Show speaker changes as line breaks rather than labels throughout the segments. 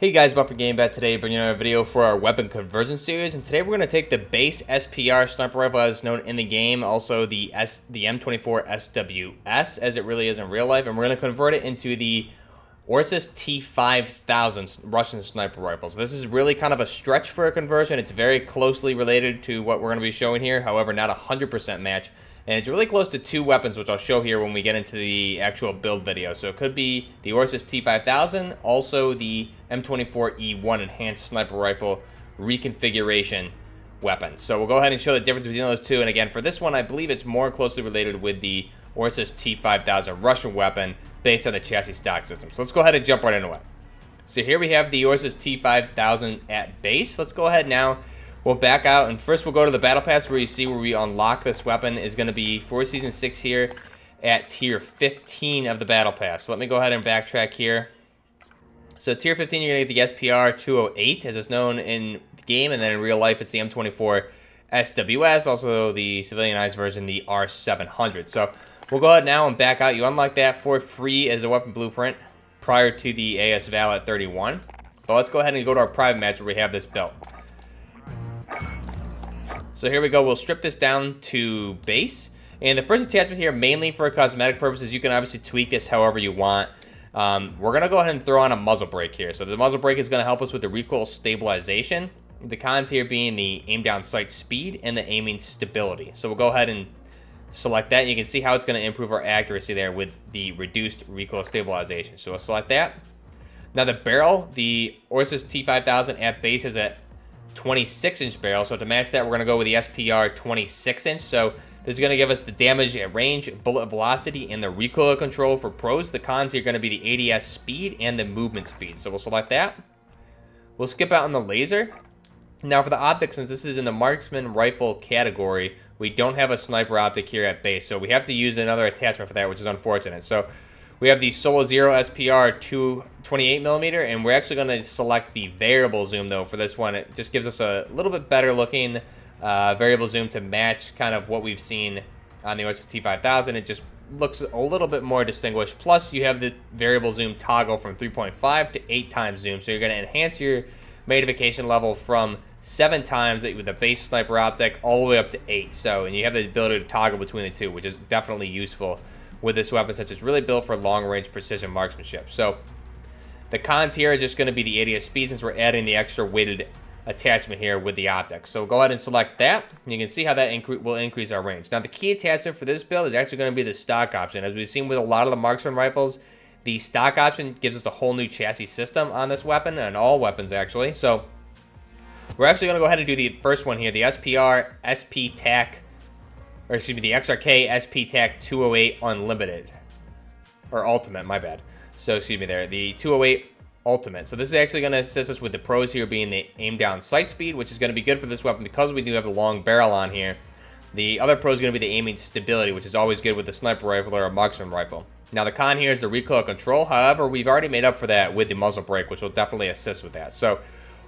Hey guys, Buff for Game Bet today, bringing you a video for our weapon conversion series, and today we're going to take the base SPR sniper rifle as known in the game, also the M24 SWS as it really is in real life, and we're going to convert it into the ORSIS T-5000 Russian sniper rifles. This is really kind of a stretch for a conversion. It's very closely related to what we're going to be showing here, however not a 100% match. And it's really close to two weapons, which I'll show here when we get into the actual build video. So it could be the ORSIS T-5000, also the M24E1 Enhanced Sniper Rifle reconfiguration weapon. So we'll go ahead and show the difference between those two. And again, for this one, I believe it's more closely related with the ORSIS T-5000 Russian weapon based on the chassis stock system. So let's go ahead and jump right into it. So here we have the ORSIS T-5000 at base. Let's go ahead now. We'll back out, and first we'll go to the Battle Pass where you see where we unlock this weapon is going to be for Season 6 here at Tier 15 of the Battle Pass. So let me go ahead and backtrack here. So Tier 15, you're going to get the SPR 208, as it's known in the game, and then in real life it's the M24 SWS, also the civilianized version, the R700. So we'll go ahead now and back out. You unlock that for free as a weapon blueprint prior to the AS Val at 31. But let's go ahead and go to our private match where we have this built. So here we go, we'll strip this down to base. And the first attachment here, mainly for cosmetic purposes, you can obviously tweak this however you want. We're going to go ahead and throw on a muzzle brake here. So the muzzle brake is going to help us with the recoil stabilization. The cons here being the aim down sight speed and the aiming stability. So we'll go ahead and select that. You can see how it's going to improve our accuracy there with the reduced recoil stabilization. So we'll select that. Now the barrel, the ORSIS T-5000 at base is at 26-inch barrel, so to match that we're going to go with the SPR 26-inch. So this is going to give us the damage at range, bullet velocity, and the recoil control for pros. The cons here are going to be the ADS speed and the movement speed. So we'll select that. We'll skip out on the laser. Now for the optics, since this is in the marksman rifle category, we don't have a sniper optic here at base, so we have to use another attachment for that, which is unfortunate. So we have the Solo Zero SPR 28mm, and we're actually going to select the variable zoom, though, for this one. It just gives us a little bit better looking variable zoom to match kind of what we've seen on the ORSIS T-5000. It just looks a little bit more distinguished. Plus, you have the variable zoom toggle from 3.5 to 8 times zoom, so you're going to enhance your magnification level from 7 times with the base sniper optic all the way up to 8. So, and you have the ability to toggle between the two, which is definitely useful with this weapon, since it's really built for long-range precision marksmanship. So the cons here are just going to be the ADS speed, since we're adding the extra weighted attachment here with the optics. So go ahead and select that. You can see how that will increase our range. Now the key attachment for this build is actually going to be the stock option. As we've seen with a lot of the marksman rifles, the stock option gives us a whole new chassis system on this weapon, and all weapons actually. So we're actually going to go ahead and do the first one here, the SPR SP TAC, or excuse me, the XRK SP TAC 208 Unlimited. Or Ultimate, my bad. So, excuse me there, the 208 Ultimate. So this is actually going to assist us with the pros here being the aim down sight speed, which is going to be good for this weapon because we do have a long barrel on here. The other pro is going to be the aiming stability, which is always good with the sniper rifle or a marksman rifle. Now the con here is the recoil control. However, we've already made up for that with the muzzle brake, which will definitely assist with that. So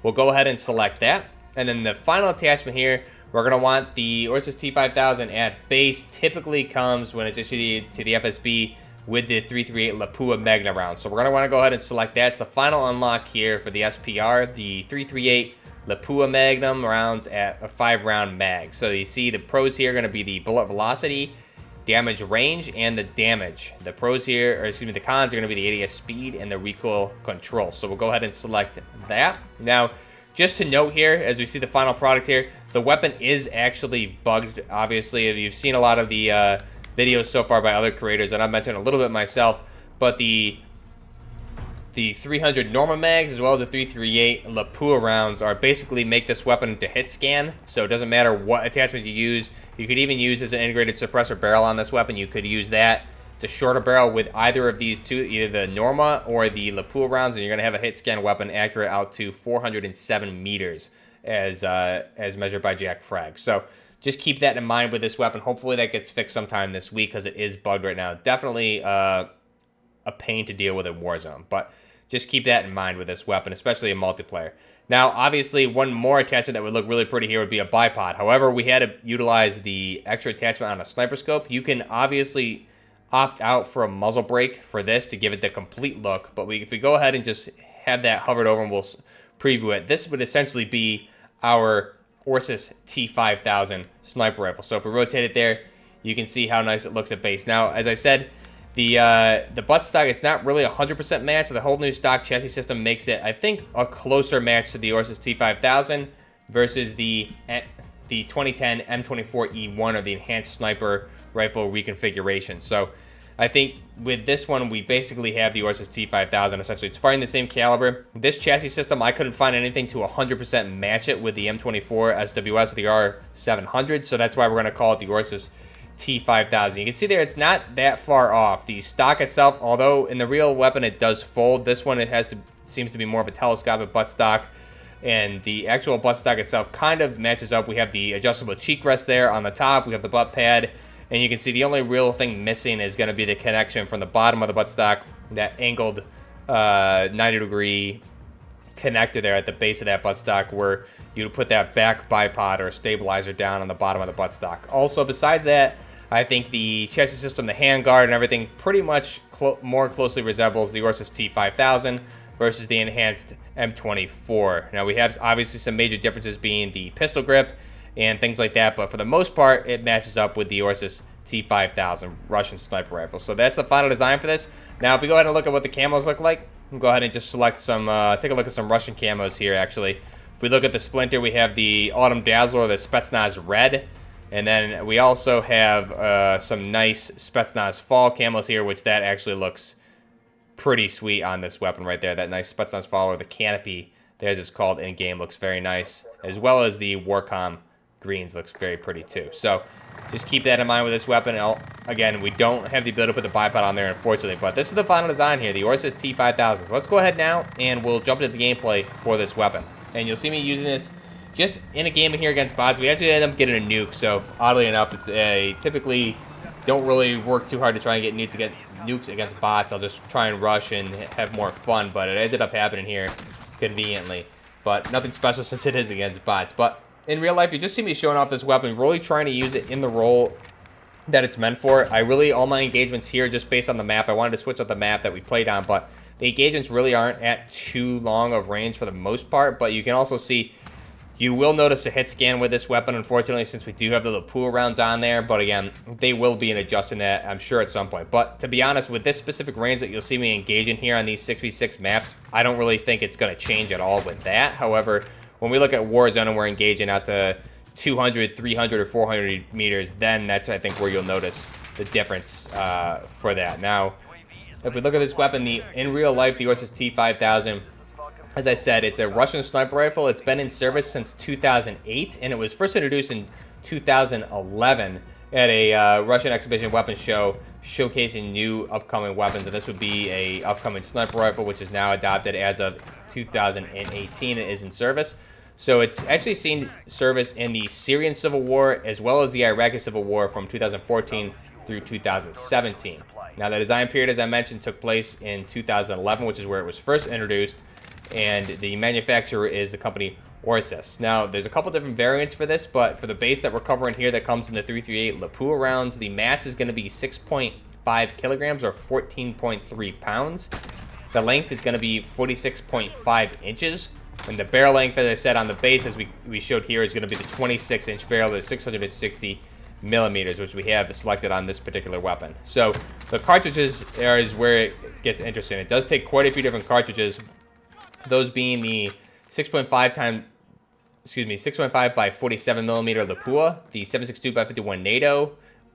we'll go ahead and select that. And then the final attachment here, we're going to want the ORSIS T-5000 at base. Typically comes when it's issued to the FSB with the 338 Lapua Magna round. So we're going to want to go ahead and select that. It's the final unlock here for the SPR, the 338 Lapua Magnum rounds at a 5-round mag. So you see the pros here are going to be the bullet velocity, damage range, and the damage. The pros here, or excuse me, the cons are going to be the ADS speed and the recoil control. So we'll go ahead and select that. Now, just to note here, as we see the final product here, the weapon is actually bugged, obviously. You've seen a lot of the videos so far by other creators, and I've mentioned a little bit myself, but the 300 Norma mags as well as the 338 Lapua rounds are basically make this weapon into hit scan, so it doesn't matter what attachment you use. You could even use as an integrated suppressor barrel on this weapon. You could use that. It's a shorter barrel with either of these two, either the Norma or the Lapua rounds, and you're going to have a hit scan weapon accurate out to 407 meters as measured by Jack Frag. So just keep that in mind with this weapon. Hopefully that gets fixed sometime this week because it is bugged right now. Definitely a pain to deal with in Warzone, but just keep that in mind with this weapon, especially in multiplayer. Now, obviously, one more attachment that would look really pretty here would be a bipod. However, we had to utilize the extra attachment on a sniper scope. You can obviously opt out for a muzzle brake for this to give it the complete look, but if we go ahead and just have that hovered over and we'll preview it. This would essentially be our ORSIS T-5000 sniper rifle. So if we rotate it there, you can see how nice it looks at base. Now, as I said, the buttstock, it's not really 100% match. So the whole new stock chassis system makes it, I think, a closer match to the ORSIS T-5000 versus the 2010 M24E1 or the enhanced sniper rifle reconfiguration. So I think with this one, we basically have the ORSIS T-5000. Essentially, it's firing the same caliber. This chassis system, I couldn't find anything to 100% match it with the M24 SWS or the R700. So that's why we're going to call it the ORSIS T-5000. You can see there it's not that far off. The stock itself, although in the real weapon it does fold, this one seems to be more of a telescopic buttstock, and the actual buttstock itself kind of matches up. We have the adjustable cheek rest there on the top. We have the butt pad, and you can see the only real thing missing is going to be the connection from the bottom of the buttstock, that angled 90-degree connector there at the base of that buttstock, where you would put that back bipod or stabilizer down on the bottom of the buttstock. Also, besides that, I think the chassis system, the handguard and everything pretty much more closely resembles the ORSIS T-5000 versus the enhanced M24. Now, we have obviously some major differences being the pistol grip and things like that, but for the most part, it matches up with the ORSIS T-5000 Russian sniper rifle. So that's the final design for this. Now, if we go ahead and look at what the camos look like, we'll go ahead and just select some, take a look at some Russian camos here, actually. If we look at the Splinter, we have the Autumn Dazzler, the Spetsnaz Red. And then we also have some nice Spetsnaz Fall camos here, which that actually looks pretty sweet on this weapon right there. That nice Spetsnaz Fall, or the canopy, there's it's called in-game, looks very nice. As well as the Warcom greens looks very pretty too. So just keep that in mind with this weapon. Again, we don't have the ability to put the bipod on there, unfortunately, but this is the final design here, the ORSIS T-5000. So let's go ahead now, and we'll jump into the gameplay for this weapon. And you'll see me using this just in a game here against bots. We actually end up getting a nuke, so oddly enough, it's typically don't really work too hard to try and get nukes against bots. I'll just try and rush and have more fun, but it ended up happening here conveniently. But nothing special since it is against bots. But in real life, you just see me showing off this weapon, really trying to use it in the role that it's meant for. All my engagements here, just based on the map, I wanted to switch up the map that we played on, but the engagements really aren't at too long of range for the most part. But you can also see, you will notice a hit scan with this weapon, unfortunately, since we do have the Lapua rounds on there. But again, they will be adjusting that, I'm sure, at some point. But to be honest, with this specific range that you'll see me engaging here on these 6v6 maps, I don't really think it's going to change at all with that. However, when we look at Warzone and we're engaging out to 200, 300, or 400 meters, then that's, I think, where you'll notice the difference for that. Now, if we look at this weapon, in real life, the ORSIS T-5000, as I said, it's a Russian sniper rifle. It's been in service since 2008, and it was first introduced in 2011 at a Russian exhibition weapons show showcasing new upcoming weapons. And this would be a upcoming sniper rifle, which is now adopted as of 2018. It is in service. So it's actually seen service in the Syrian Civil War as well as the Iraqi Civil War from 2014 through 2017. Now, the design period, as I mentioned, took place in 2011, which is where it was first introduced, and the manufacturer is the company ORSIS. Now, there's a couple different variants for this, but for the base that we're covering here that comes in the 338 Lapua rounds, the mass is going to be 6.5 kilograms or 14.3 pounds. The length is going to be 46.5 inches. And the barrel length, as I said, on the base, as we showed here, is going to be the 26-inch barrel, the 660 millimeters, which we have selected on this particular weapon. So the cartridges is where it gets interesting. It does take quite a few different cartridges, those being the 6.5 by 47 millimeter Lapua, the 7.62 by 51 NATO,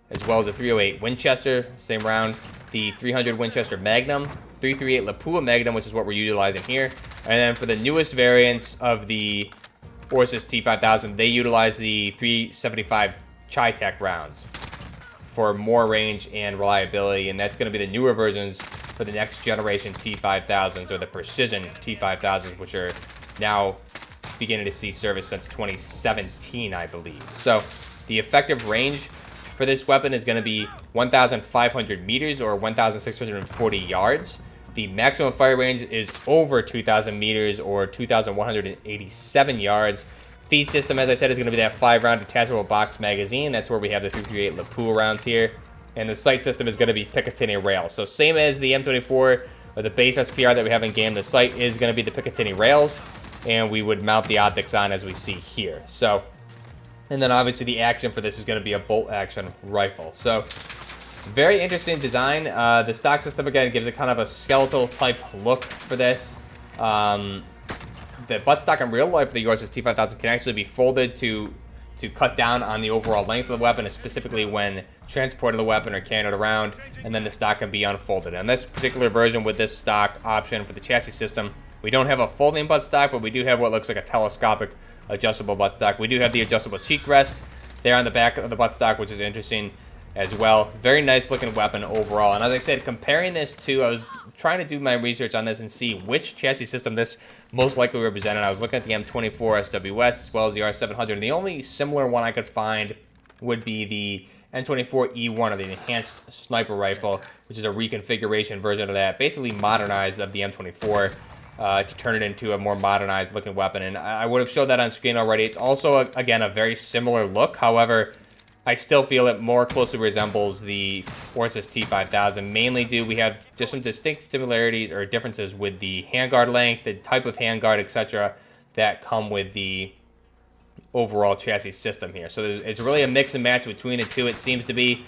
as well as the 308 Winchester, same round, the 300 Winchester Magnum, 338 Lapua Magnum, which is what we're utilizing here. And then for the newest variants of the ORSIS T-5000, they utilize the 375 Chi-Tech rounds for more range and reliability, and that's going to be the newer versions for the next generation T-5000s, or the Precision T-5000s, which are now beginning to see service since 2017, I believe. So the effective range for this weapon is going to be 1,500 meters or 1,640 yards. The maximum fire range is over 2,000 meters or 2,187 yards. Feed system, as I said, is going to be that 5-round detachable box magazine. That's where we have the 338 Lapua rounds here. And the sight system is going to be Picatinny rail. So same as the M24 But the base SPR that we have in game, the sight is going to be the Picatinny rails, and we would mount the optics on as we see here. So, and then obviously the action for this is going to be a bolt action rifle. So, very interesting design. The stock system, again, gives it kind of a skeletal type look for this. The buttstock in real life for the ORSIS T-5000 can actually be folded to cut down on the overall length of the weapon, specifically when transporting the weapon or carrying it around, and then the stock can be unfolded. On this particular version with this stock option for the chassis system, we don't have a folding buttstock, but we do have what looks like a telescopic adjustable buttstock. We do have the adjustable cheek rest there on the back of the buttstock, which is interesting as well. Very nice looking weapon overall. And as I said, comparing this to, I was trying to do my research on this and see which chassis system this most likely represented. I was looking at the M24 SWS as well as the R700. And the only similar one I could find would be the M24E1, or the enhanced sniper rifle, which is a reconfiguration version of that, basically modernized of the M24 to turn it into a more modernized looking weapon. And I would have showed that on screen already. It's also, again, a very similar look. However, I still feel it more closely resembles the ORSIS T-5000, mainly due we have just some distinct similarities or differences with the handguard length, the type of handguard, etc., that come with the overall chassis system here. So it's really a mix and match between the two, it seems to be.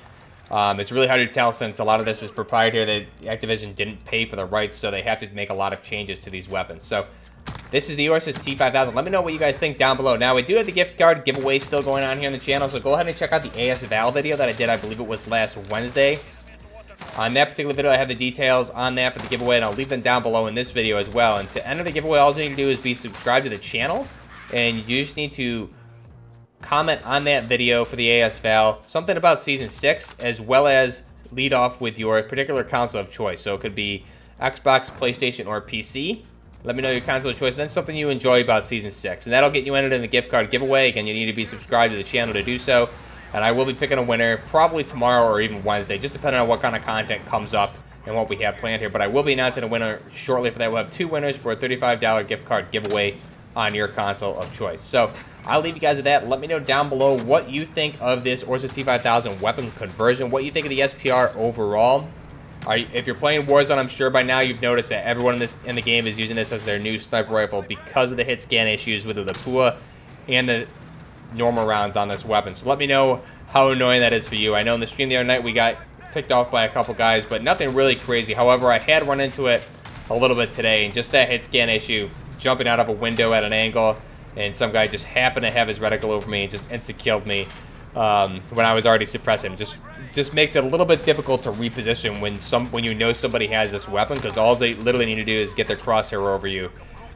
It's really hard to tell since a lot of this is proprietary. That Activision didn't pay for the rights, so they have to make a lot of changes to these weapons. So this is the ORSIS T-5000. Let me know what you guys think down below. Now, we do have the gift card giveaway still going on here on the channel, so go ahead and check out the AS Val video that I did, I believe it was last Wednesday. On that particular video, I have the details on that for the giveaway, and I'll leave them down below in this video as well. And to enter the giveaway, all you need to do is be subscribed to the channel, and you just need to comment on that video for the AS Val, something about Season 6, as well as lead off with your particular console of choice. So it could be Xbox, PlayStation, or PC. Let me know your console of choice, and then something you enjoy about Season 6. And that'll get you entered in the gift card giveaway. Again, you need to be subscribed to the channel to do so. And I will be picking a winner probably tomorrow or even Wednesday, just depending on what kind of content comes up and what we have planned here. But I will be announcing a winner shortly for that. We'll have 2 winners for a $35 gift card giveaway on your console of choice. So I'll leave you guys with that. Let me know down below what you think of this ORSIS T-5000 weapon conversion, what you think of the SPR overall. If you're playing Warzone, I'm sure by now you've noticed that everyone in the game is using this as their new sniper rifle because of the hit scan issues with the Lapua and the normal rounds on this weapon. So let me know how annoying that is for you. I know in the stream the other night we got picked off by a couple guys, but nothing really crazy. However, I had run into it a little bit today, and just that hit scan issue, jumping out of a window at an angle, and some guy just happened to have his reticle over me and just insta-killed me when I was already suppressing. Just makes it a little bit difficult to reposition when you know somebody has this weapon, because all they literally need to do is get their crosshair over you,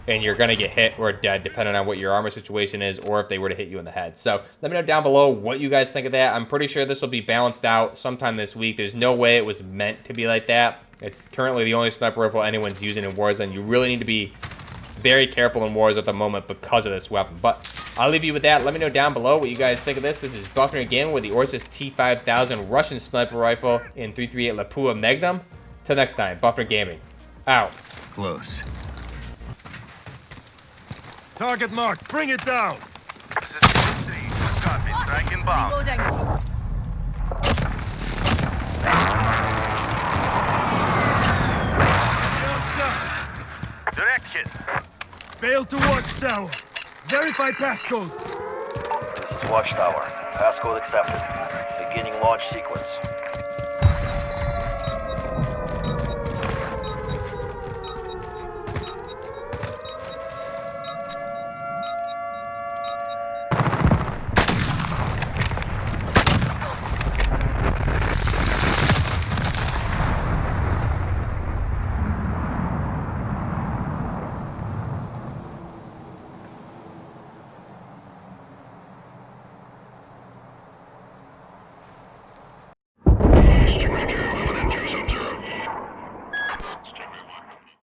and you're going to get hit or dead depending on what your armor situation is, or if they were to hit you in the head. So let me know down below what you guys think of that. I'm pretty sure this will be balanced out sometime this week. There's no way it was meant to be like that. It's currently the only sniper rifle anyone's using in Warzone. You really need to be very careful in wars at the moment because of this weapon. But I'll leave you with that. Let me know down below what you guys think of this. This is Buckner Gaming with the ORSIS T-5000 Russian sniper rifle in 338 Lapua Magnum. Till next time, Buckner Gaming out.
Close. Target marked. Bring it down.
This is 3. Copy. Strike inbound.
Reloading.
Direction.
Failed to watchtower. Verify passcode.
This is Watchtower. Passcode accepted. Beginning launch sequence.